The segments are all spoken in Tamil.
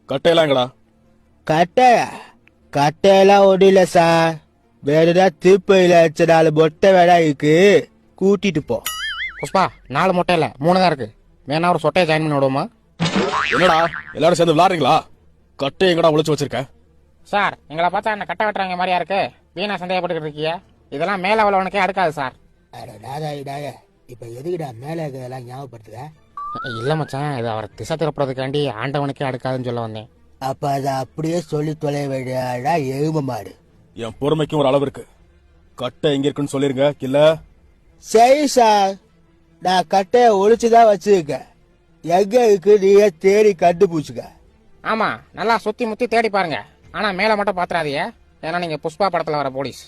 கட்டையெல்லாம் எங்கடா? கட்டையெல்லாம் ஒன்றும் இல்லை சார். வேற ஏதாவது திருப்பையில் வச்ச 4 மொட்டை வேடா இருக்கு, கூட்டிட்டு போ. புஷ்பா 4 மொட்டை இல்ல 3 தான் இருக்கு. வேணா ஒரு சொட்டையை ஜாயின் பண்ணி விடுவோமா? என்னடா எல்லாரும் சேர்ந்து விளாடுறீங்களா? கட்டை எங்கடா ஒளிச்சு வச்சிருக்க? சார் எங்களை பார்த்தா என்ன கட்டை வெட்டுறாங்க மாதிரியா இருக்கு? வீணா சந்தேகப்பட்டுக்கிட்டு இருக்கியா? இதெல்லாம் மேல உள்ளவனுக்கே அடுக்காது சார். இப்ப எதுக்குடா மேல இருக்கிறதெல்லாம் ஞாபகப்படுத்துக? இல்ல மச்சான், இது அவர் திசை திருப்புறதுக்காண்டி ஆண்டவனுக்கே அடுக்காதுன்னு சொல்ல வந்தேன். அப்ப அதை அப்படியே சொல்லி தொலை வேண்டியடா எரும மாடு. என் பொறுமைக்கும் ஒரு அளவு இருக்கு. கட்டை எங்க இருக்குன்னு சொல்லிருங்க. இல்ல சரி சார், நான் கட்டைய ஒளிச்சுதான் வச்சிருக்கேன். எங்க இருக்கு நீங்க தேடி கண்டுபிடிச்சுக்க. ஆமா, நல்லா சுத்தி முத்தி தேடி பாருங்க. ஆனா மேல மட்டும் பாத்துறாதீங்க, ஏன்னா நீங்க புஷ்பா படத்துல வர போலீஸ்.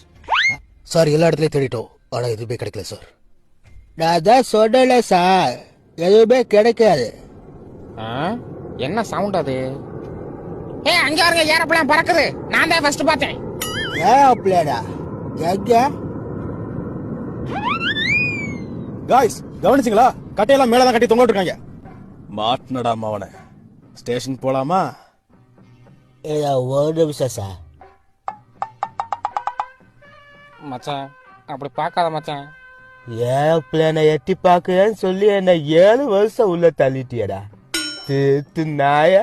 சார் எல்லா இடத்துலயும் தேடிட்டோம், ஆனா எதுவுமே கிடைக்கல சார். நான் தான் சொன்னல சார், எதுவுமே கிடைக்காது. என்ன சவுண்ட் அது? அங்க பாருங்க, ஏரோப்ளேன் பறக்குது. நான் தான் ஃபர்ஸ்ட் பார்த்தேன். ஏரோப்ளேனா? எங்க? காய்ஸ் கவனிச்சிங்களா? கட்டையெல்லாம் மேலதான் கட்டி தொங்க விட்டுருக்காங்க. மாட்டினடா மாவன. ஸ்டேஷன் போலாமா? ஒரு நிமிஷம் சார். மச்சான் அப்படி பார்க்காத மச்சான். ஏரோப்ளேனை எட்டி பார்க்கன்னு சொல்லி என்ன 7 வருஷம் உள்ள தள்ளிட்டியடா நாய.